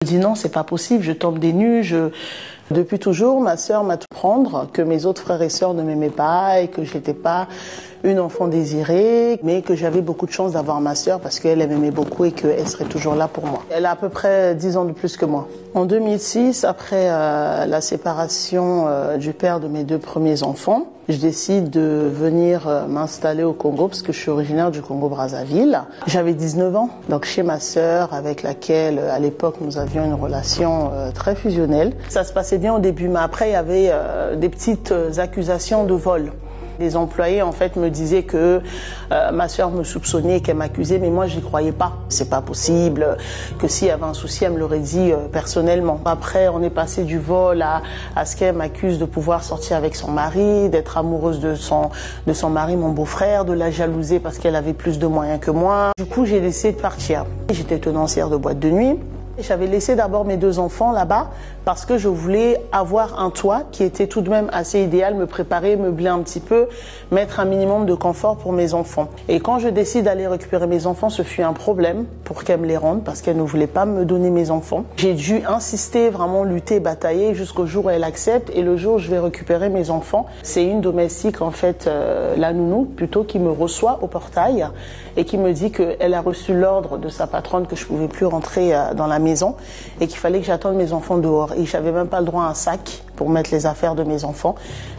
Je dis non, c'est pas possible, je tombe des nues. Depuis toujours, ma sœur m'a tout prendre, que mes autres frères et sœurs ne m'aimaient pas et que j'étais pas une enfant désirée, mais que j'avais beaucoup de chance d'avoir ma sœur parce qu'elle m'aimait beaucoup et qu'elle serait toujours là pour moi. Elle a à peu près 10 ans de plus que moi. En 2006, après la séparation du père de mes 2 premiers enfants, je décide de venir m'installer au Congo parce que je suis originaire du Congo-Brazzaville. J'avais 19 ans, donc chez ma sœur avec laquelle à l'époque nous avions une relation très fusionnelle. Ça se passait bien au début, mais après il y avait des petites accusations de vol. Les employés en fait me disaient que ma sœur me soupçonnait, qu'elle m'accusait, mais moi j'y croyais pas. C'est pas possible, que s'il y avait un souci, elle me l'aurait dit personnellement. Après, on est passé du vol à ce qu'elle m'accuse de pouvoir sortir avec son mari, d'être amoureuse de son mari, mon beau-frère, de la jalouser parce qu'elle avait plus de moyens que moi. Du coup, j'ai décidé de partir. J'étais tenancière de boîte de nuit. J'avais laissé d'abord mes 2 enfants là-bas parce que je voulais avoir un toit qui était tout de même assez idéal, me préparer, meubler un petit peu, mettre un minimum de confort pour mes enfants. Et quand je décide d'aller récupérer mes enfants, ce fut un problème pour qu'elle me les rende parce qu'elle ne voulait pas me donner mes enfants. J'ai dû insister, vraiment lutter, batailler jusqu'au jour où elle accepte. Et le jour où je vais récupérer mes enfants, c'est une domestique, en fait, la nounou plutôt, qui me reçoit au portail et qui me dit qu'elle a reçu l'ordre de sa patronne que je pouvais plus rentrer dans la maison et qu'il fallait que j'attende mes enfants dehors. Et j'avais même pas le droit à un sac pour mettre les affaires de mes enfants.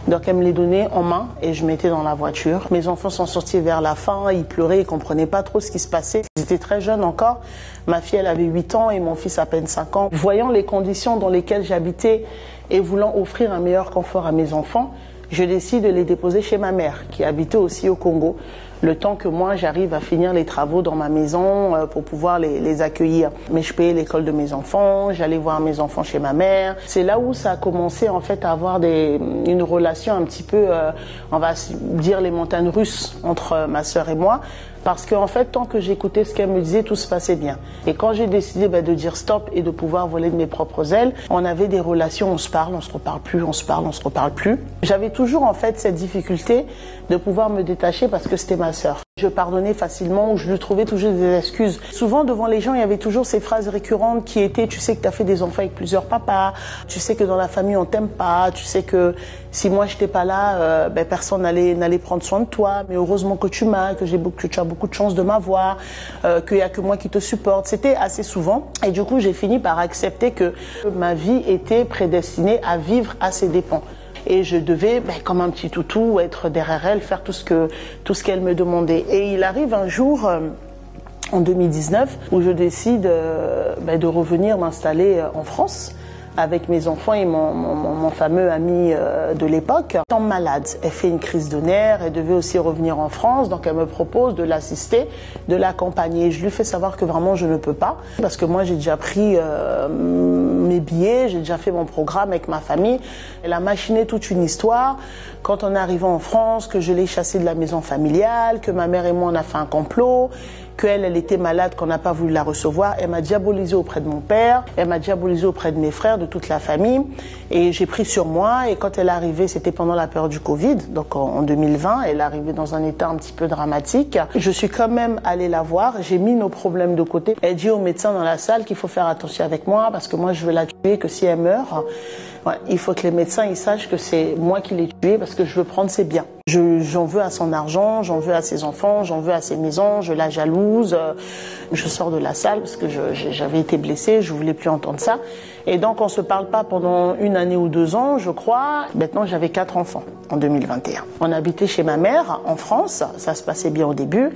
Donc elle me les donnait en main et je mettais dans la voiture. Mes enfants sont sortis vers la fin, ils pleuraient, ils comprenaient pas trop ce qui se passait. Ils étaient très jeunes encore. Ma fille, elle avait 8 ans et mon fils à peine 5 ans. Voyant les conditions dans lesquelles j'habitais et voulant offrir un meilleur confort à mes enfants, je décide de les déposer chez ma mère, qui habitait aussi au Congo, le temps que moi j'arrive à finir les travaux dans ma maison pour pouvoir les accueillir. Mais je payais l'école de mes enfants, j'allais voir mes enfants chez ma mère. C'est là où ça a commencé en fait à avoir une relation un petit peu, on va dire les montagnes russes entre ma sœur et moi. Parce qu'en fait, tant que j'écoutais ce qu'elle me disait, tout se passait bien. Et quand j'ai décidé de dire stop et de pouvoir voler de mes propres ailes, on avait des relations, on se parle, on se reparle plus, on se parle, on se reparle plus. J'avais toujours en fait cette difficulté de pouvoir me détacher parce que c'était ma sœur. Je pardonnais facilement ou je lui trouvais toujours des excuses. Souvent devant les gens, il y avait toujours ces phrases récurrentes qui étaient: tu sais que tu as fait des enfants avec plusieurs papas, tu sais que dans la famille on t'aime pas, tu sais que si moi j'étais pas là, personne n'allait prendre soin de toi, mais heureusement que tu m'as, que tu as beaucoup de chance de m'avoir, qu'il y a que moi qui te supporte. C'était assez souvent et du coup j'ai fini par accepter que ma vie était prédestinée à vivre à ses dépens. Et je devais, comme un petit toutou, être derrière elle, faire tout ce qu'elle me demandait. Et il arrive un jour, en 2019, où je décide de revenir m'installer en France avec mes enfants et mon fameux ami de l'époque. Elle tombe malade, elle fait une crise de nerfs, elle devait aussi revenir en France, donc elle me propose de l'assister, de l'accompagner. Je lui fais savoir que vraiment je ne peux pas, parce que moi j'ai déjà pris mes billets, j'ai déjà fait mon programme avec ma famille. Elle a machiné toute une histoire. Quand on est arrivé en France, que je l'ai chassée de la maison familiale, que ma mère et moi on a fait un complot, qu'elle était malade, qu'on n'a pas voulu la recevoir. Elle m'a diabolisée auprès de mon père, elle m'a diabolisée auprès de mes frères, de toute la famille. Et j'ai pris sur moi. Et quand elle est arrivée, c'était pendant la période du Covid, donc en 2020, elle est arrivée dans un état un petit peu dramatique. Je suis quand même allée la voir, j'ai mis nos problèmes de côté. Elle dit au médecin dans la salle qu'il faut faire attention avec moi parce que moi je veux la tuer, que si elle meurt, il faut que les médecins ils sachent que c'est moi qui l'ai tuée parce que je veux prendre ses biens. J'en veux à son argent, j'en veux à ses enfants, j'en veux à ses maisons, je la jalouse. Je sors de la salle parce que j'avais été blessée, je voulais plus entendre ça. Et donc on se parle pas pendant 1 année ou 2 ans, je crois. Maintenant j'avais 4 enfants en 2021. On habitait chez ma mère en France, ça se passait bien au début.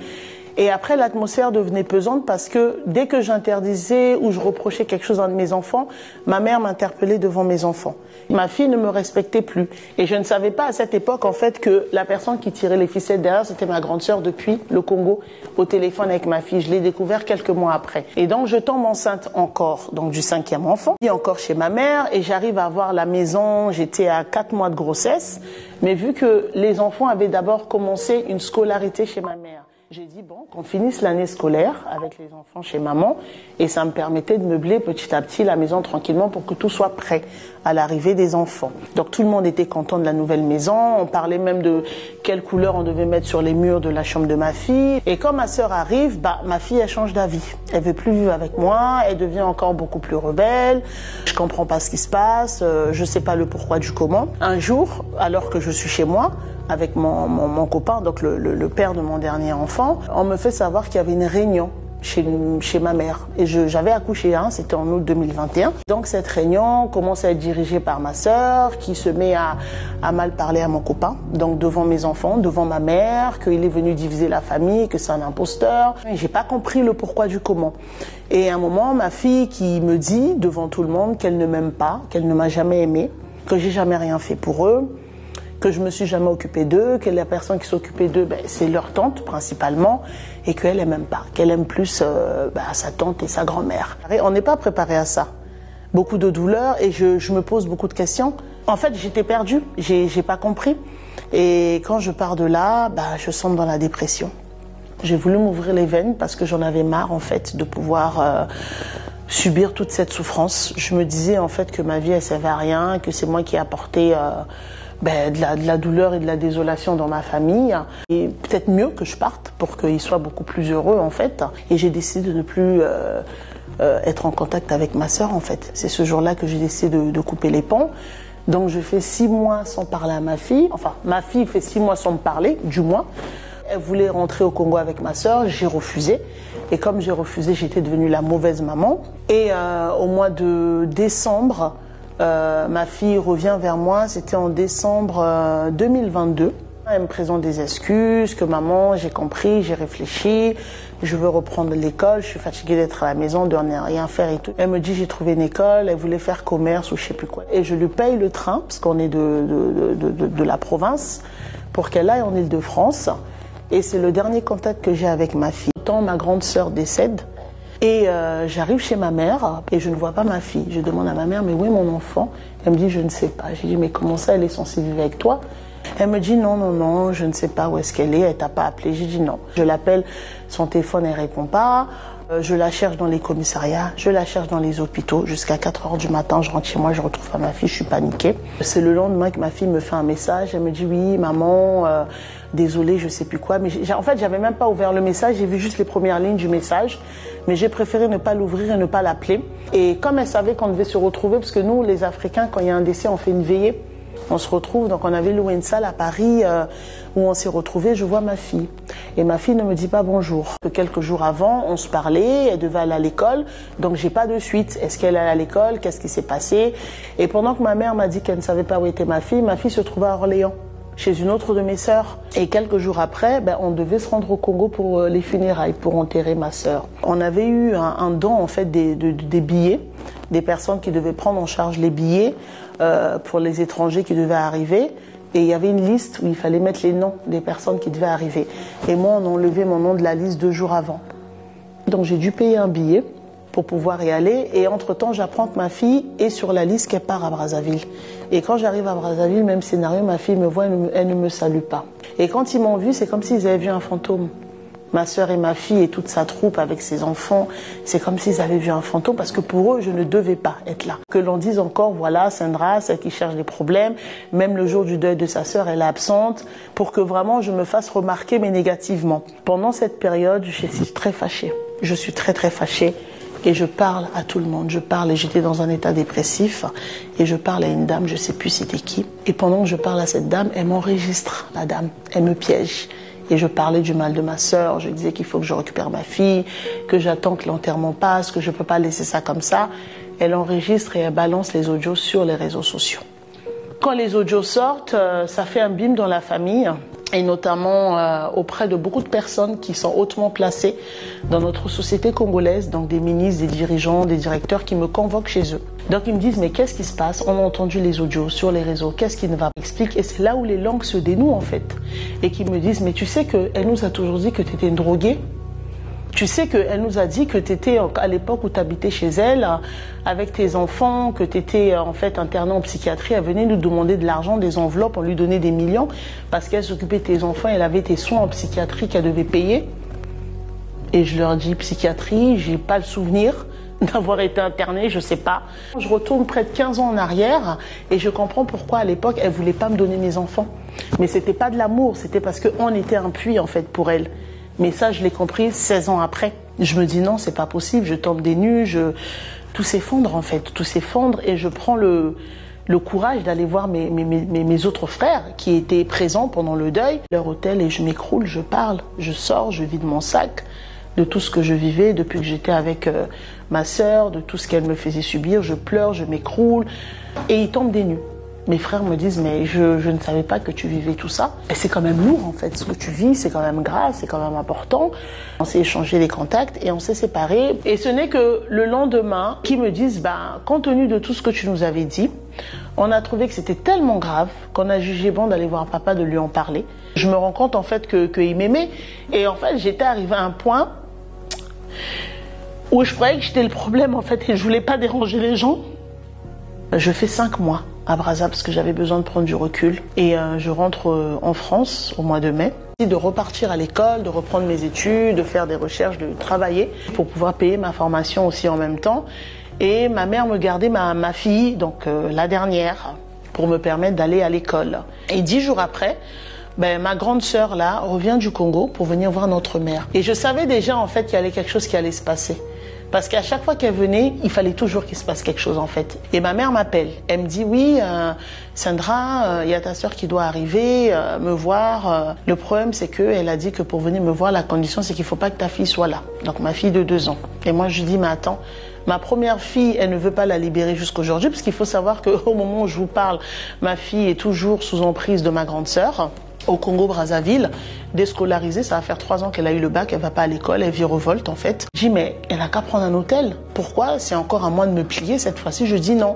Et après, l'atmosphère devenait pesante parce que dès que j'interdisais ou je reprochais quelque chose à un de mes enfants, ma mère m'interpellait devant mes enfants. Ma fille ne me respectait plus. Et je ne savais pas à cette époque, en fait, que la personne qui tirait les ficelles derrière, c'était ma grande sœur depuis le Congo, au téléphone avec ma fille. Je l'ai découvert quelques mois après. Et donc, je tombe enceinte encore, donc du 5e enfant. Et encore chez ma mère et j'arrive à avoir la maison. J'étais à 4 mois de grossesse. Mais vu que les enfants avaient d'abord commencé une scolarité chez ma mère, J'ai dit, bon, qu'on finisse l'année scolaire avec les enfants chez maman et ça me permettait de meubler petit à petit la maison tranquillement pour que tout soit prêt à l'arrivée des enfants. Donc tout le monde était content de la nouvelle maison, on parlait même de quelle couleur on devait mettre sur les murs de la chambre de ma fille. Et quand ma sœur arrive, ma fille elle change d'avis. Elle veut plus vivre avec moi, elle devient encore beaucoup plus rebelle, je comprends pas ce qui se passe, je sais pas le pourquoi du comment. Un jour, alors que je suis chez moi, avec mon copain, donc le père de mon dernier enfant, on me fait savoir qu'il y avait une réunion chez ma mère. Et j'avais accouché, c'était en août 2021. Donc cette réunion commence à être dirigée par ma sœur, qui se met à mal parler à mon copain, donc devant mes enfants, devant ma mère, qu'il est venu diviser la famille, que c'est un imposteur. J'ai pas compris le pourquoi du comment. Et à un moment, ma fille qui me dit, devant tout le monde, qu'elle ne m'aime pas, qu'elle ne m'a jamais aimée, que j'ai jamais rien fait pour eux, que je me suis jamais occupée d'eux, que la personne qui s'occupait d'eux, c'est leur tante principalement, et qu'elle elle m'aime pas, qu'elle aime plus sa tante et sa grand-mère. On n'est pas préparé à ça. Beaucoup de douleur et je me pose beaucoup de questions. En fait, j'étais perdue, j'ai pas compris. Et quand je pars de là, je sombre dans la dépression. J'ai voulu m'ouvrir les veines parce que j'en avais marre en fait de pouvoir subir toute cette souffrance. Je me disais en fait que ma vie elle servait à rien, que c'est moi qui ai apporté de la douleur et de la désolation dans ma famille. Et peut-être mieux que je parte pour qu'ils soient beaucoup plus heureux en fait. Et j'ai décidé de ne plus être en contact avec ma sœur en fait. C'est ce jour-là que j'ai décidé de couper les ponts. Donc je fais 6 mois sans parler à ma fille. Enfin, ma fille fait 6 mois sans me parler, du moins. Elle voulait rentrer au Congo avec ma sœur, j'ai refusé. Et comme j'ai refusé, j'étais devenue la mauvaise maman. Et au mois de décembre, ma fille revient vers moi, c'était en décembre 2022. Elle me présente des excuses, que maman, j'ai compris, j'ai réfléchi, je veux reprendre l'école, je suis fatiguée d'être à la maison, de ne rien faire et tout. Elle me dit j'ai trouvé une école, elle voulait faire commerce ou je sais plus quoi. Et je lui paye le train, parce qu'on est de la province, pour qu'elle aille en Île-de-France. Et c'est le dernier contact que j'ai avec ma fille. Tant ma grande sœur décède, et j'arrive chez ma mère et je ne vois pas ma fille. Je demande à ma mère, mais où est mon enfant? Elle me dit, je ne sais pas. J'ai dit, mais comment ça, elle est censée vivre avec toi? Elle me dit, non, je ne sais pas où est-ce qu'elle est, elle t'a pas appelé. J'ai dit non. Je l'appelle, son téléphone, elle répond pas. Je la cherche dans les commissariats, je la cherche dans les hôpitaux. Jusqu'à 4 heures du matin, je rentre chez moi, je retrouve pas ma fille, je suis paniquée. C'est le lendemain que ma fille me fait un message. Elle me dit, oui, maman, désolée, je sais plus quoi. Mais en fait, j'avais même pas ouvert le message, j'ai vu juste les premières lignes du message. Mais j'ai préféré ne pas l'ouvrir et ne pas l'appeler. Et comme elle savait qu'on devait se retrouver, parce que nous, les Africains, quand il y a un décès, on fait une veillée. On se retrouve, donc on avait loué une salle à Paris où on s'est retrouvés, je vois ma fille. Et ma fille ne me dit pas bonjour. Quelques jours avant, on se parlait, elle devait aller à l'école, donc j'ai pas de suite. Est-ce qu'elle est à l'école? Qu'est-ce qui s'est passé? Et pendant que ma mère m'a dit qu'elle ne savait pas où était ma fille se trouvait à Orléans, chez une autre de mes sœurs. Et quelques jours après, on devait se rendre au Congo pour les funérailles, pour enterrer ma sœur. On avait eu un don en fait des billets, des personnes qui devaient prendre en charge les billets pour les étrangers qui devaient arriver. Et il y avait une liste où il fallait mettre les noms des personnes qui devaient arriver. Et moi, on a enlevé mon nom de la liste 2 jours avant. Donc j'ai dû payer un billet pour pouvoir y aller. Et entre-temps, j'apprends que ma fille est sur la liste qu'elle part à Brazzaville. Et quand j'arrive à Brazzaville, même scénario, ma fille me voit, elle ne me salue pas. Et quand ils m'ont vu, c'est comme s'ils avaient vu un fantôme. Ma sœur et ma fille et toute sa troupe avec ses enfants, c'est comme s'ils avaient vu un fantôme parce que pour eux, je ne devais pas être là. Que l'on dise encore, voilà, Sandra, celle qui cherche des problèmes, même le jour du deuil de sa sœur, elle est absente, pour que vraiment je me fasse remarquer, mais négativement. Pendant cette période, je suis très fâchée. Je suis très fâchée. Et je parle à tout le monde, je parle et j'étais dans un état dépressif et je parle à une dame, je ne sais plus c'était qui. Et pendant que je parle à cette dame, elle m'enregistre, la dame, elle me piège. Et je parlais du mal de ma sœur, je disais qu'il faut que je récupère ma fille, que j'attends que l'enterrement passe, que je ne peux pas laisser ça comme ça. Elle enregistre et elle balance les audios sur les réseaux sociaux. Quand les audios sortent, ça fait un bim dans la famille. Et notamment auprès de beaucoup de personnes qui sont hautement placées dans notre société congolaise, donc des ministres, des dirigeants, des directeurs qui me convoquent chez eux. Donc ils me disent, mais qu'est-ce qui se passe? On a entendu les audios sur les réseaux, qu'est-ce qui ne va pas? Explique. Et c'est là où les langues se dénouent en fait. Et qui me disent, mais tu sais qu'elle nous a toujours dit que tu étais une droguée, Tu sais qu'elle nous a dit que tu étais, à l'époque où tu habitais chez elle, avec tes enfants, que tu étais en fait internée en psychiatrie, elle venait nous demander de l'argent, des enveloppes, on lui donnait des millions, parce qu'elle s'occupait de tes enfants, elle avait tes soins en psychiatrie qu'elle devait payer. Et je leur dis, psychiatrie, j'ai pas le souvenir d'avoir été internée, je sais pas. Je retourne près de 15 ans en arrière et je comprends pourquoi à l'époque elle voulait pas me donner mes enfants. Mais c'était pas de l'amour, c'était parce qu'on était un puits en fait pour elle. Mais ça je l'ai compris 16 ans après. Je me dis non, c'est pas possible, je tombe des nues, tout s'effondre en fait, tout s'effondre et je prends le courage d'aller voir mes autres frères qui étaient présents pendant le deuil, leur hôtel, et je m'écroule, je parle, je sors, je vide mon sac de tout ce que je vivais depuis que j'étais avec ma sœur, de tout ce qu'elle me faisait subir. Je pleure, je m'écroule et ils tombent des nues. Mes frères me disent, mais je ne savais pas que tu vivais tout ça. Et c'est quand même lourd en fait, ce que tu vis, c'est quand même grave, c'est quand même important. On s'est échangé les contacts et on s'est séparés. Et ce n'est que le lendemain qu'ils me disent, compte tenu de tout ce que tu nous avais dit, on a trouvé que c'était tellement grave qu'on a jugé bon d'aller voir papa, de lui en parler. Je me rends compte en fait qu'il m'aimait. Et en fait, j'étais arrivée à un point où je croyais que j'étais le problème en fait et je voulais pas déranger les gens. Je fais 5 mois à Brazzaville parce que j'avais besoin de prendre du recul et je rentre en France au mois de mai. De repartir à l'école, de reprendre mes études, de faire des recherches, de travailler pour pouvoir payer ma formation aussi en même temps. Et ma mère me gardait ma fille, donc la dernière, pour me permettre d'aller à l'école. Et 10 jours après, ma grande sœur là revient du Congo pour venir voir notre mère. Et je savais déjà en fait qu'il y avait quelque chose qui allait se passer. Parce qu'à chaque fois qu'elle venait, il fallait toujours qu'il se passe quelque chose en fait. Et ma mère m'appelle. Elle me dit, oui, Sandra, il y a ta sœur qui doit arriver, me voir. Le problème, c'est qu'elle a dit que pour venir me voir, la condition, c'est qu'il ne faut pas que ta fille soit là. Donc ma fille de 2 ans. Et moi, je dis, mais attends, ma première fille, elle ne veut pas la libérer jusqu'aujourd'hui, parce qu'il faut savoir qu'au moment où je vous parle, ma fille est toujours sous emprise de ma grande sœur. Au Congo-Brazzaville, déscolarisée, ça va faire 3 ans qu'elle a eu le bac, elle va pas à l'école, elle vit revolte en fait. Je dis mais elle n'a qu'à prendre un hôtel. Pourquoi? C'est encore à moi de me plier cette fois-ci. Je dis non.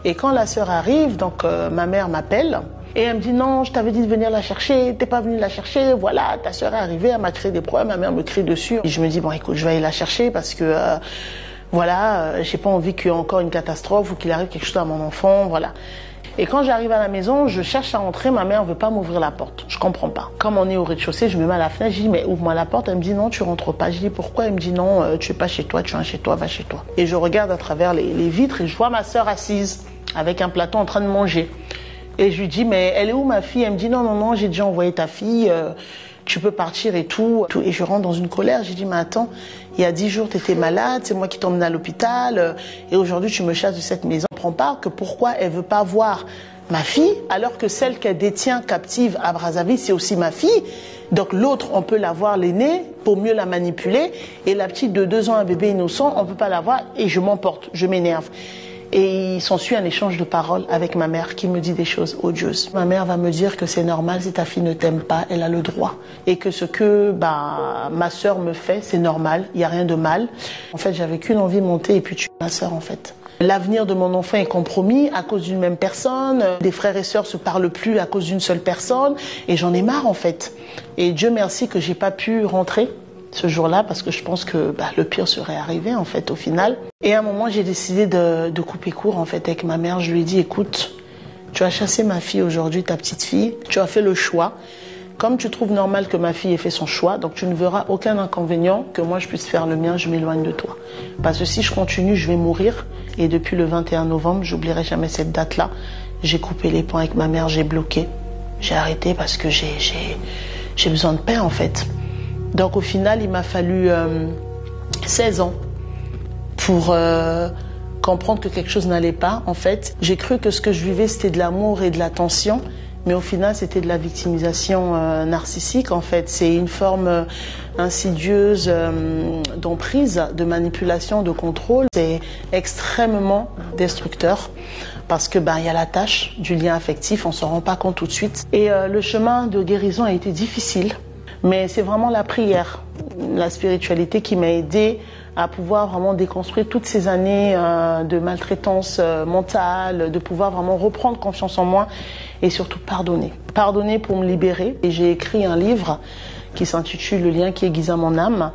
Et quand la sœur arrive, donc ma mère m'appelle et elle me dit non, je t'avais dit de venir la chercher, t'es pas venue la chercher, voilà, ta sœur est arrivée, elle m'a créé des problèmes, ma mère me crie dessus. Et je me dis bon écoute, je vais aller la chercher parce que voilà, j'ai pas envie qu'il y ait encore une catastrophe ou qu'il arrive quelque chose à mon enfant, voilà. Et quand j'arrive à la maison, je cherche à entrer, ma mère ne veut pas m'ouvrir la porte. Je comprends pas. Comme on est au rez-de-chaussée, je me mets à la fenêtre, je dis mais ouvre-moi la porte. Elle me dit non, tu rentres pas. Je dis pourquoi? Elle me dit non, tu es pas chez toi, tu es chez toi, va chez toi. Et je regarde à travers les vitres et je vois ma sœur assise avec un plateau en train de manger. Et je lui dis mais elle est où ma fille? Elle me dit non, j'ai déjà envoyé ta fille. Tu peux partir et tout. Et je rentre dans une colère. J'ai dit, mais attends, il y a 10 jours, tu étais malade, c'est moi qui t'emmène à l'hôpital, et aujourd'hui, tu me chasses de cette maison. Je ne comprends pas que pourquoi elle veut pas voir ma fille, alors que celle qu'elle détient captive à Brazzaville, c'est aussi ma fille. Donc l'autre, on peut la voir, l'aînée, pour mieux la manipuler, et la petite de 2 ans, un bébé innocent, on ne peut pas la voir, et je m'emporte, je m'énerve. Et il s'ensuit un échange de paroles avec ma mère qui me dit des choses odieuses. Ma mère va me dire que c'est normal si ta fille ne t'aime pas, elle a le droit. Et que ce que ma sœur me fait, c'est normal, il n'y a rien de mal. En fait, j'avais qu'une envie de monter et puis tuer ma sœur en fait. L'avenir de mon enfant est compromis à cause d'une même personne. Des frères et sœurs se parlent plus à cause d'une seule personne. Et j'en ai marre en fait. Et Dieu merci que j'ai pas pu rentrer ce jour-là parce que je pense que le pire serait arrivé en fait au final. Et à un moment j'ai décidé de couper court en fait avec ma mère. Je lui ai dit écoute, tu as chassé ma fille aujourd'hui, ta petite fille, tu as fait le choix. Comme tu trouves normal que ma fille ait fait son choix, donc tu ne verras aucun inconvénient que moi je puisse faire le mien, je m'éloigne de toi. Parce que si je continue, je vais mourir. Et depuis le 21 novembre, j'oublierai jamais cette date-là. J'ai coupé les ponts avec ma mère, j'ai bloqué. J'ai arrêté parce que j'ai besoin de paix en fait. Donc au final, il m'a fallu 16 ans pour comprendre que quelque chose n'allait pas. En fait, j'ai cru que ce que je vivais, c'était de l'amour et de l'attention. Mais au final, c'était de la victimisation narcissique. En fait, c'est une forme insidieuse d'emprise, de manipulation, de contrôle. C'est extrêmement destructeur parce que il y a la tâche du lien affectif, on s'en rend pas compte tout de suite. Et le chemin de guérison a été difficile, mais c'est vraiment la prière, la spiritualité qui m'a aidée à pouvoir vraiment déconstruire toutes ces années de maltraitance mentale, de pouvoir vraiment reprendre confiance en moi et surtout pardonner. Pardonner pour me libérer. Et j'ai écrit un livre qui s'intitule Le lien qui aiguisa mon âme,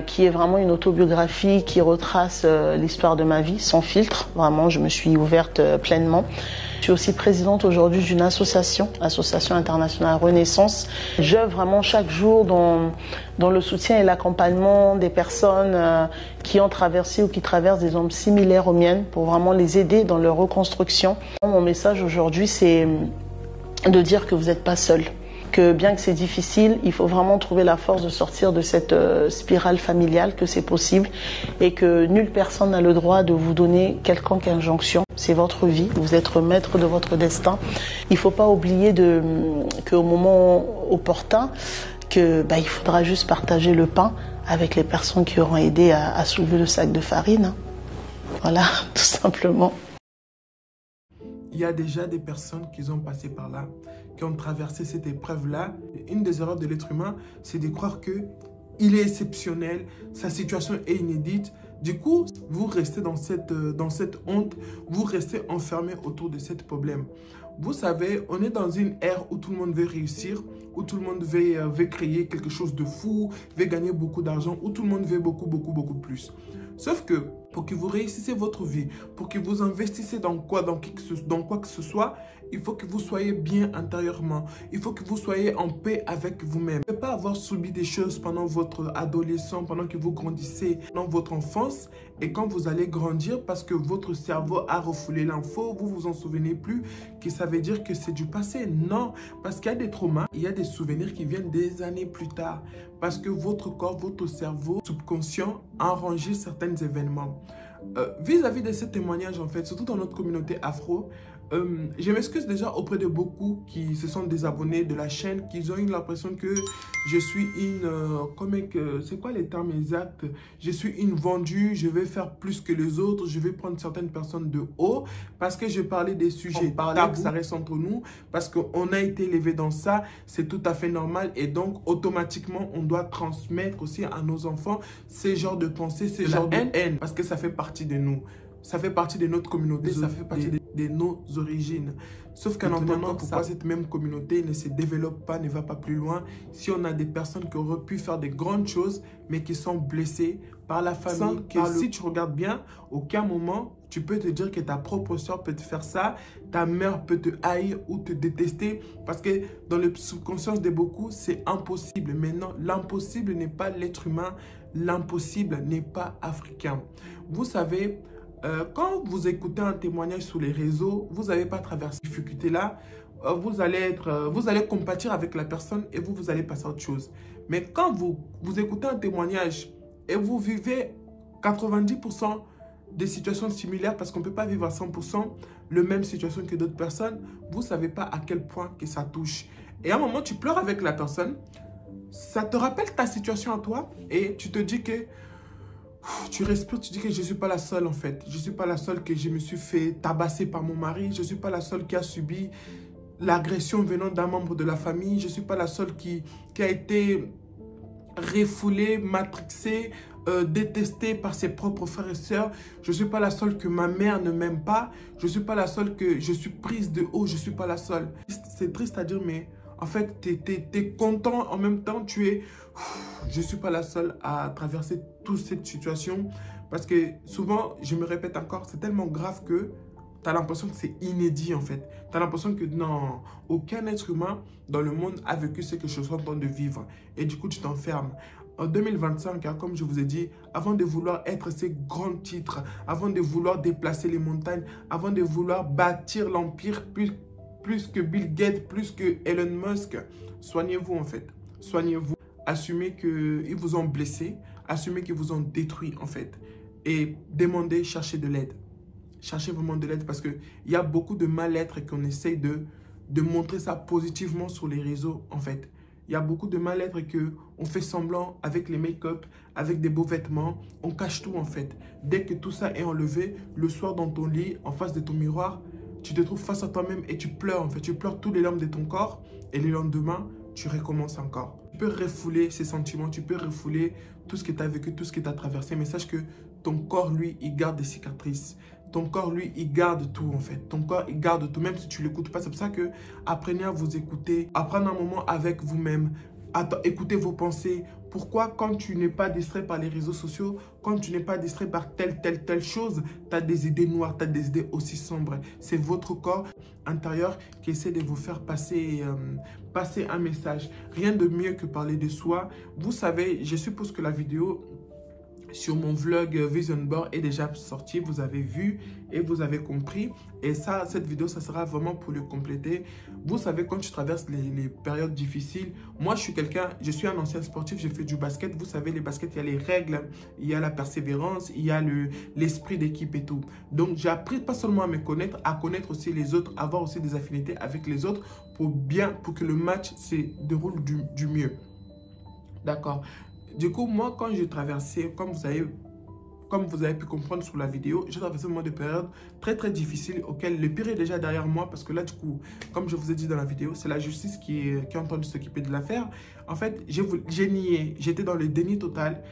qui est vraiment une autobiographie qui retrace l'histoire de ma vie sans filtre. Vraiment, je me suis ouverte pleinement. Je suis aussi présidente aujourd'hui d'une association internationale Renaissance. J'œuvre vraiment chaque jour dans le soutien et l'accompagnement des personnes qui ont traversé ou qui traversent des ondes similaires aux miennes pour vraiment les aider dans leur reconstruction. Mon message aujourd'hui, c'est de dire que vous n'êtes pas seul. Que bien que c'est difficile, il faut vraiment trouver la force de sortir de cette spirale familiale, que c'est possible et que nulle personne n'a le droit de vous donner quelconque injonction. C'est votre vie, vous êtes maître de votre destin. Il ne faut pas oublier qu'au moment opportun, il faudra juste partager le pain avec les personnes qui auront aidé à soulever le sac de farine. Voilà, tout simplement. Il y a déjà des personnes qui ont passé par là, qui ont traversé cette épreuve-là. Une des erreurs de l'être humain, c'est de croire qu'il est exceptionnel, sa situation est inédite. Du coup, vous restez dans cette honte, vous restez enfermé autour de ce problème. Vous savez, on est dans une ère où tout le monde veut réussir, où tout le monde veut créer quelque chose de fou, veut gagner beaucoup d'argent, où tout le monde veut beaucoup plus. Sauf que pour que vous réussissez votre vie, pour que vous investissez dans quoi que ce soit, il faut que vous soyez bien intérieurement. Il faut que vous soyez en paix avec vous-même. Vous ne pouvez pas avoir subi des choses pendant votre adolescence, pendant que vous grandissez, dans votre enfance. Et quand vous allez grandir, parce que votre cerveau a refoulé l'info, vous vous en souvenez plus, que ça veut dire que c'est du passé. Non, parce qu'il y a des traumas, il y a des souvenirs qui viennent des années plus tard. Parce que votre corps, votre cerveau subconscient a enregistré certains événements. Vis-à-vis de ces témoignages, en fait, surtout dans notre communauté afro, je m'excuse déjà auprès de beaucoup qui se sont désabonnés de la chaîne, qui ont eu l'impression que je suis c'est quoi les termes exacts? Je suis une vendue, je vais faire plus que les autres, je vais prendre certaines personnes de haut parce que je parlais des sujets tabous, ça reste entre nous, parce qu'on a été élevé dans ça, c'est tout à fait normal et donc automatiquement on doit transmettre aussi à nos enfants ces genres de pensées, ces genres de haine, parce que ça fait partie de nous. Ça fait partie de notre communauté, ça fait partie de nos origines. Sauf qu'en entendant pourquoi cette même communauté ne se développe pas, ne va pas plus loin, si on a des personnes qui auraient pu faire de grandes choses, mais qui sont blessées par la famille, si tu regardes bien, aucun moment, tu peux te dire que ta propre soeur peut te faire ça, ta mère peut te haïr ou te détester, parce que dans le subconscient de beaucoup, c'est impossible. Mais non, l'impossible n'est pas l'être humain, l'impossible n'est pas africain. Vous savez, quand vous écoutez un témoignage sur les réseaux, vous n'avez pas traversé cette difficulté-là, vous allez compatir avec la personne et vous allez passer à autre chose. Mais quand vous écoutez un témoignage et vous vivez 90% des situations similaires, parce qu'on ne peut pas vivre à 100% la même situation que d'autres personnes, vous ne savez pas à quel point que ça touche. Et à un moment, tu pleures avec la personne, ça te rappelle ta situation à toi et tu te dis que tu respires, tu dis que je ne suis pas la seule en fait. Je ne suis pas la seule que je me suis fait tabasser par mon mari. Je ne suis pas la seule qui a subi l'agression venant d'un membre de la famille. Je ne suis pas la seule qui a été refoulée, matrixée, détestée par ses propres frères et sœurs. Je ne suis pas la seule que ma mère ne m'aime pas. Je ne suis pas la seule que je suis prise de haut. Je ne suis pas la seule. C'est triste à dire, mais en fait, tu es content en même temps. Je ne suis pas la seule à traverser toute cette situation. Parce que souvent, je me répète encore, c'est tellement grave que tu as l'impression que c'est inédit en fait. Tu as l'impression que non, aucun être humain dans le monde a vécu ce que je suis en train de vivre. Et du coup, tu t'enfermes. En 2025, hein, comme je vous ai dit, avant de vouloir être ces grands titres, avant de vouloir déplacer les montagnes, avant de vouloir bâtir l'empire plus que Bill Gates, plus que Elon Musk, soignez-vous en fait. Soignez-vous. Assumez qu'ils vous ont blessé, assumez qu'ils vous ont détruit en fait. Et demandez, cherchez de l'aide. Cherchez vraiment de l'aide parce qu'il y a beaucoup de mal-être qu'on essaye de montrer ça positivement sur les réseaux en fait. Il y a beaucoup de mal-être qu'on fait semblant avec les make-up, avec des beaux vêtements. On cache tout en fait. Dès que tout ça est enlevé, le soir dans ton lit, en face de ton miroir, tu te trouves face à toi-même et tu pleures en fait. Tu pleures tous les larmes de ton corps et le lendemain, tu recommences encore. Tu peux refouler ces sentiments, tu peux refouler tout ce que tu as vécu, tout ce que tu as traversé. Mais sache que ton corps, lui, il garde des cicatrices. Ton corps, lui, il garde tout en fait. Ton corps, il garde tout, même si tu ne l'écoutes pas. C'est pour ça que apprenez à vous écouter. Apprenez un moment avec vous-même. écoutez vos pensées. Pourquoi quand tu n'es pas distrait par les réseaux sociaux, quand tu n'es pas distrait par telle chose, tu as des idées noires, tu as des idées aussi sombres. C'est votre corps intérieur qui essaie de vous faire passer un message. Rien de mieux que parler de soi. Vous savez, je suppose que la vidéo sur mon vlog Vision Board est déjà sorti, vous avez vu et vous avez compris. Et ça, cette vidéo, ça sera vraiment pour le compléter. Vous savez, quand tu traverses les périodes difficiles, moi, je suis un ancien sportif, j'ai fait du basket. Vous savez, les baskets, il y a les règles, il y a la persévérance, il y a l'esprit d'équipe et tout. Donc, j'ai appris pas seulement à connaître aussi les autres, à avoir aussi des affinités avec les autres pour que le match se déroule du mieux. D'accord. Du coup, moi, quand j'ai traversé, comme vous avez pu comprendre sur la vidéo, j'ai traversé un moment de période très difficile auquel le pire est déjà derrière moi parce que là, du coup, comme je vous ai dit dans la vidéo, c'est la justice qui est en train de s'occuper de l'affaire. En fait, j'ai nié, j'étais dans le déni total.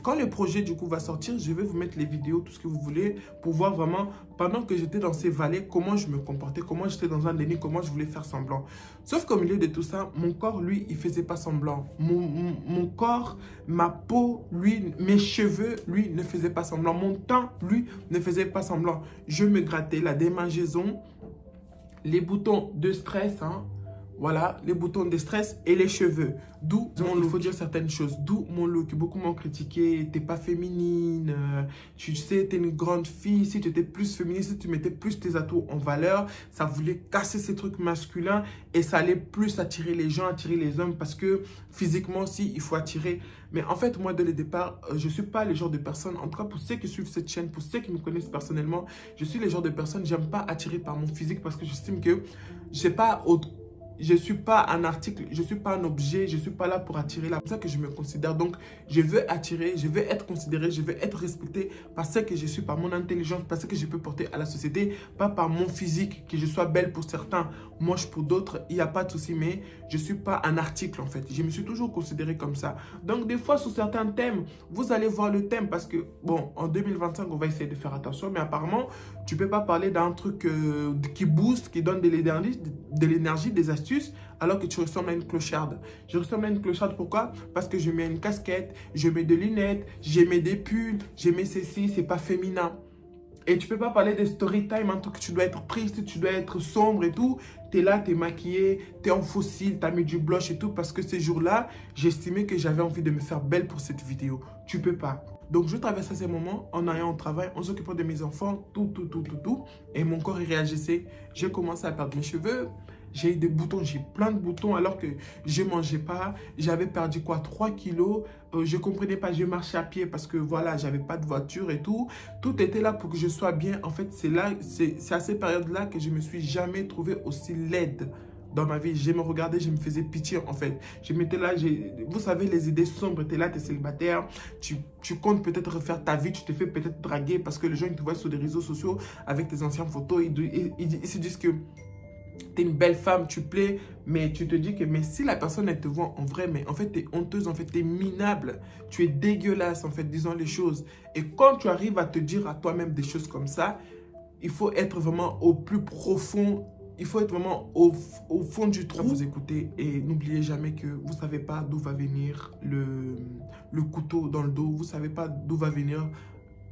Quand le projet du coup va sortir, je vais vous mettre les vidéos, tout ce que vous voulez, pour voir vraiment, pendant que j'étais dans ces vallées, comment je me comportais, comment j'étais dans un déni, comment je voulais faire semblant. Sauf qu'au milieu de tout ça, mon corps, lui, il faisait pas semblant. Mon corps, ma peau, lui, mes cheveux, lui, ne faisaient pas semblant. Mon teint, lui, ne faisait pas semblant. Je me grattais la démangeaison, les boutons de stress, hein. Voilà, les boutons de stress et les cheveux. D'où mon look. Il faut dire certaines choses. D'où mon look. Beaucoup m'ont critiqué. T'es pas féminine. Tu sais, t'es une grande fille. Si tu étais plus féminine, si tu mettais plus tes atouts en valeur, ça voulait casser ces trucs masculins et ça allait plus attirer les gens, attirer les hommes parce que physiquement aussi, il faut attirer. Mais en fait, moi, dès le départ, je suis pas le genre de personne, en tout cas pour ceux qui suivent cette chaîne, pour ceux qui me connaissent personnellement, je suis le genre de personne, j'aime pas attirer par mon physique parce que j'estime que je ne suis pas un article, je ne suis pas un objet, je ne suis pas là pour attirer. C'est ça que je me considère. Donc, je veux attirer, je veux être considéré, je veux être respecté par ce que je suis, par mon intelligence, par ce que je peux porter à la société, pas par mon physique, que je sois belle pour certains, moche pour d'autres, il n'y a pas de souci, mais je ne suis pas un article en fait. Je me suis toujours considéré comme ça. Donc, des fois, sur certains thèmes, vous allez voir le thème parce que, bon, en 2025, on va essayer de faire attention, mais apparemment, tu ne peux pas parler d'un truc qui booste, qui donne de l'énergie, des astuces, alors que tu ressembles à une clocharde. Je ressemble à une clocharde, pourquoi? Parce que je mets une casquette, je mets des lunettes, je mets des pulls, je mets ceci, c'est pas féminin. Et tu peux pas parler de story time, un truc que tu dois être triste, tu dois être sombre et tout. Tu es là, tu es maquillée, tu es en fossile, tu as mis du blush et tout. Parce que ces jours-là, j'estimais que j'avais envie de me faire belle pour cette vidéo. Tu peux pas. Donc, je traversais ces moments en allant au travail, en s'occupant de mes enfants, tout. Et mon corps, il réagissait. J'ai commencé à perdre mes cheveux. J'ai eu des boutons, j'ai plein de boutons alors que je ne mangeais pas. J'avais perdu quoi, 3 kilos. Je ne comprenais pas, je marchais à pied parce que voilà, j'avais pas de voiture et tout. Tout était là pour que je sois bien. En fait, c'est à ces périodes-là que je ne me suis jamais trouvée aussi laide dans ma vie. Je me regardais, je me faisais pitié en fait. Je m'étais là, vous savez, les idées sombres, tu es là, tu es célibataire. Tu comptes peut-être refaire ta vie, tu te fais peut-être draguer parce que les gens ils te voient sur les réseaux sociaux avec tes anciennes photos. Ils se disent que tu es une belle femme, tu plais, mais tu te dis que mais si la personne elle te voit en vrai, mais en fait tu es honteuse, en fait tu es minable, tu es dégueulasse en fait, disons les choses. Et quand tu arrives à te dire à toi-même des choses comme ça, il faut être vraiment au plus profond, il faut être vraiment au fond du trou. Vous écoutez et n'oubliez jamais que vous ne savez pas d'où va venir le couteau dans le dos, vous ne savez pas d'où va venir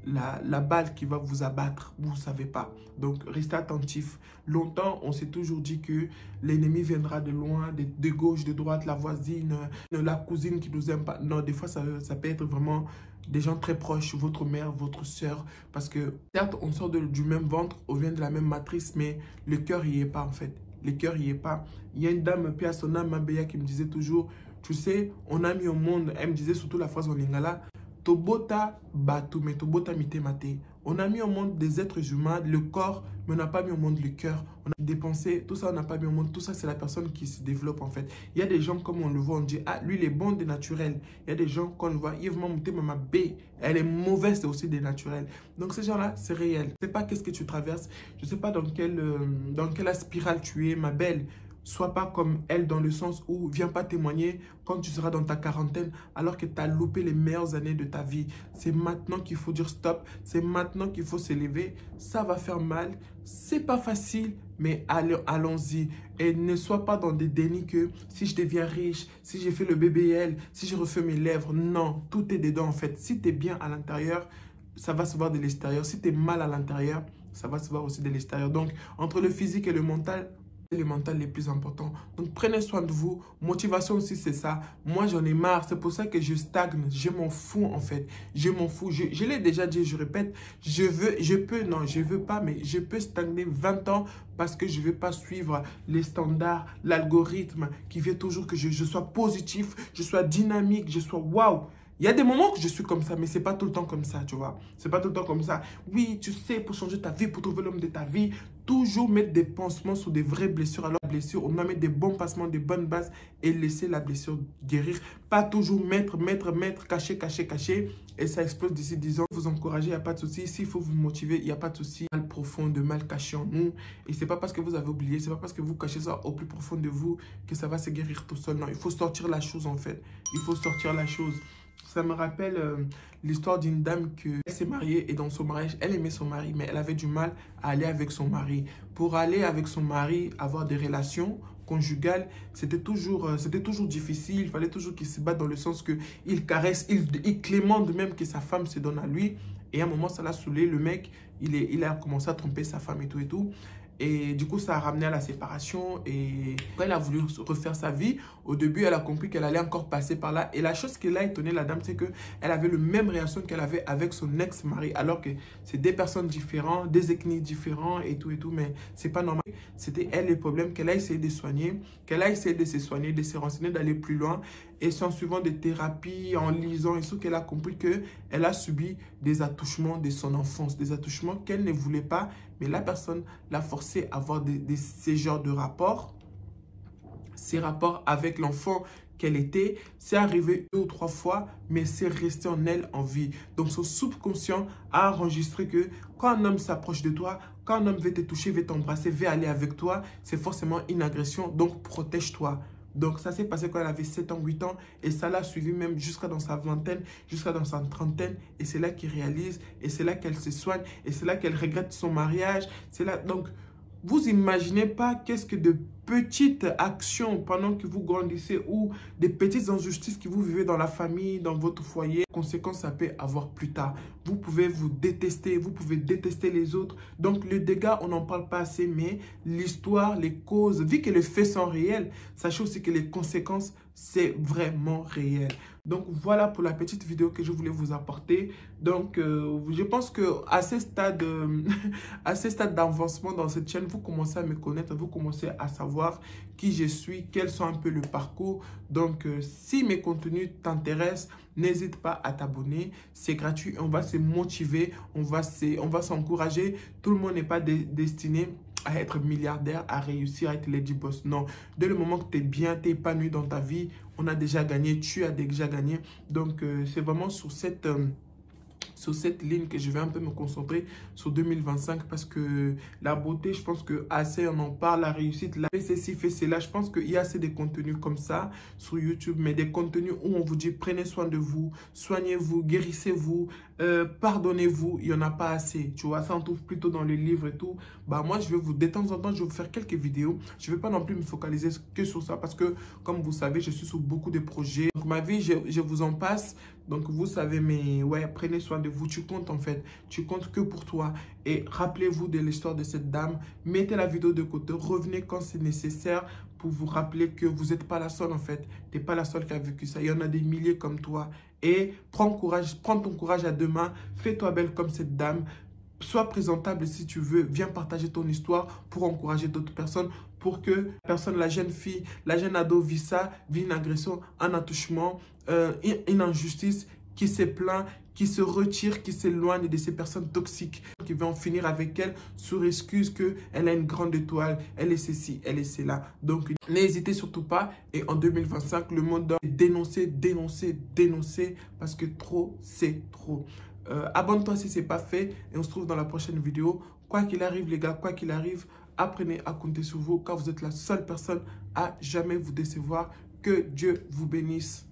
la balle qui va vous abattre, vous ne savez pas. Donc, restez attentifs. Longtemps, on s'est toujours dit que l'ennemi viendra de loin, de gauche, de droite, la voisine, la cousine qui nous aime pas. Non, des fois, ça peut être vraiment des gens très proches, votre mère, votre soeur. Parce que, certes, on sort du même ventre, on vient de la même matrice, mais le cœur n'y est pas, en fait. Le cœur n'y est pas. Il y a une dame, Pia Sona Mambéya, qui me disait toujours, tu sais, on a mis au monde, elle me disait surtout la phrase en lingala, Tobota batu, mais tobota mitemate. On a mis au monde des êtres humains, le corps, mais on n'a pas mis au monde le cœur. On a dépensé, tout ça on n'a pas mis au monde. Tout ça c'est la personne qui se développe en fait. Il y a des gens comme on le voit, on dit ah lui il est bon des naturels. Il y a des gens qu'on le voit, Yves Mamouté Mama B, elle est mauvaise, c'est aussi des naturels. Donc ces gens là c'est réel. Je ne sais pas qu'est-ce que tu traverses, je ne sais pas dans quelle spirale tu es ma belle. sois pas comme elle dans le sens où viens pas témoigner quand tu seras dans ta quarantaine alors que tu as loupé les meilleures années de ta vie. C'est maintenant qu'il faut dire stop, c'est maintenant qu'il faut s'élever. Ça va faire mal, c'est pas facile, mais allons-y. Et ne sois pas dans des dénis que si je deviens riche, si j'ai fait le BBL, si je refais mes lèvres. Non, tout est dedans en fait. Si tu es bien à l'intérieur, ça va se voir de l'extérieur. Si tu es mal à l'intérieur, ça va se voir aussi de l'extérieur. Donc, entre le physique et le mental est plus important. Donc, prenez soin de vous. Motivation aussi, c'est ça. Moi, j'en ai marre. C'est pour ça que je stagne. Je m'en fous, en fait. Je m'en fous. Je l'ai déjà dit, je répète. Je veux pas, mais je peux stagner 20 ans parce que je ne veux pas suivre les standards, l'algorithme qui veut toujours que je sois positif, je sois dynamique, je sois waouh. Il y a des moments que je suis comme ça, mais ce n'est pas tout le temps comme ça, tu vois. C'est pas tout le temps comme ça. Oui, tu sais, pour changer ta vie, pour trouver l'homme de ta vie, toujours mettre des pansements sur des vraies blessures. Alors, la blessure, on doit mettre des bons pansements, des bonnes bases et laisser la blessure guérir. Pas toujours mettre, cacher. Et ça explose d'ici 10 ans. Vous encouragez, il n'y a pas de souci. S'il faut vous motiver, il n'y a pas de souci. Mal profond, de mal caché en nous. Et ce n'est pas parce que vous avez oublié, ce n'est pas parce que vous cachez ça au plus profond de vous que ça va se guérir tout seul. Non, il faut sortir la chose en fait. Il faut sortir la chose. Ça me rappelle l'histoire d'une dame qui s'est mariée et dans son mariage, elle aimait son mari, mais elle avait du mal à aller avec son mari. Pour aller avec son mari, avoir des relations conjugales, c'était toujours difficile. Il fallait toujours qu'il se batte dans le sens qu'il caresse, il clémente même que sa femme se donne à lui. Et à un moment, ça l'a saoulé. Le mec, il a commencé à tromper sa femme et tout. Et du coup, ça a ramené à la séparation. Et quand elle a voulu refaire sa vie, au début, elle a compris qu'elle allait encore passer par là. Et la chose qui l'a étonné, la dame, c'est qu'elle avait le même réaction qu'elle avait avec son ex-mari. Alors que c'est des personnes différentes, des ethnies différentes et tout. Mais c'est pas normal. C'était elle le problème qu'elle a essayé de soigner, qu'elle a essayé de se soigner, de se renseigner, d'aller plus loin. Et c'est en suivant des thérapies, en lisant et tout, qu'elle a compris qu'elle a subi des attouchements de son enfance. Des attouchements qu'elle ne voulait pas, mais la personne l'a forcé à avoir ces genres de rapports. Ces rapports avec l'enfant qu'elle était, c'est arrivé 2 ou 3 fois, mais c'est resté en elle en vie. Donc son subconscient a enregistré que quand un homme s'approche de toi, quand un homme veut te toucher, veut t'embrasser, veut aller avec toi, c'est forcément une agression, donc protège-toi. Donc ça s'est passé quand elle avait 7 ans, 8 ans et ça l'a suivi même jusqu'à dans sa vingtaine, jusqu'à dans sa trentaine et c'est là qu'elle réalise et c'est là qu'elle se soigne et c'est là qu'elle regrette son mariage. C'est là, donc vous imaginez pas qu'est-ce que de petites actions pendant que vous grandissez ou des petites injustices que vous vivez dans la famille, dans votre foyer, conséquences ça peut avoir plus tard. Vous pouvez vous détester, vous pouvez détester les autres. Donc le dégât, on n'en parle pas assez, mais l'histoire, les causes, vu que les faits sont réels, sachez aussi que les conséquences, c'est vraiment réel. Donc voilà pour la petite vidéo que je voulais vous apporter. Donc je pense qu'à ce stade d'avancement dans cette chaîne, vous commencez à me connaître, vous commencez à savoir qui je suis, quels sont un peu le parcours. Donc si mes contenus t'intéressent, n'hésite pas à t'abonner, c'est gratuit, on va se motiver, on va s'encourager. Tout le monde n'est pas destiné à être milliardaire, à réussir, à être lady boss. Non, dès le moment que tu es bien, tu es épanoui dans ta vie, on a déjà gagné, tu as déjà gagné. Donc, c'est vraiment sur cette ligne que je vais un peu me concentrer sur 2025 parce que la beauté, je pense que assez on en parle, la réussite, la fais ceci, fais cela. Je pense qu'il y a assez de contenus comme ça sur YouTube, mais des contenus où on vous dit prenez soin de vous, soignez-vous, guérissez-vous, pardonnez-vous, il n'y en a pas assez. Tu vois, ça on trouve plutôt dans les livres et tout. Bah moi, de temps en temps, je vais vous faire quelques vidéos. Je ne vais pas non plus me focaliser que sur ça parce que, comme vous savez, je suis sur beaucoup de projets. Donc, ma vie, je vous en passe. Donc, vous savez, mais ouais, prenez soin de vous. Tu comptes en fait. Tu comptes que pour toi. Et rappelez-vous de l'histoire de cette dame. Mettez la vidéo de côté. Revenez quand c'est nécessaire pour vous rappeler que vous n'êtes pas la seule en fait. Tu n'es pas la seule qui a vécu ça. Il y en a des milliers comme toi. Et prends ton courage à 2 mains. Fais-toi belle comme cette dame. Sois présentable si tu veux. Viens partager ton histoire pour encourager d'autres personnes. Pour que la jeune fille, la jeune ado vit ça, vit une agression, un attouchement, une injustice, qui se plaint, qui se retire, qui s'éloigne de ces personnes toxiques, qui vont en finir avec elle sous excuse qu'elle a une grande étoile, elle est ceci, elle est cela. Donc, n'hésitez surtout pas. Et en 2025, le monde doit dénoncer, parce que trop, c'est trop. Abonne-toi si ce n'est pas fait et on se retrouve dans la prochaine vidéo. Quoi qu'il arrive, les gars, quoi qu'il arrive, apprenez à compter sur vous car vous êtes la seule personne à jamais vous décevoir. Que Dieu vous bénisse.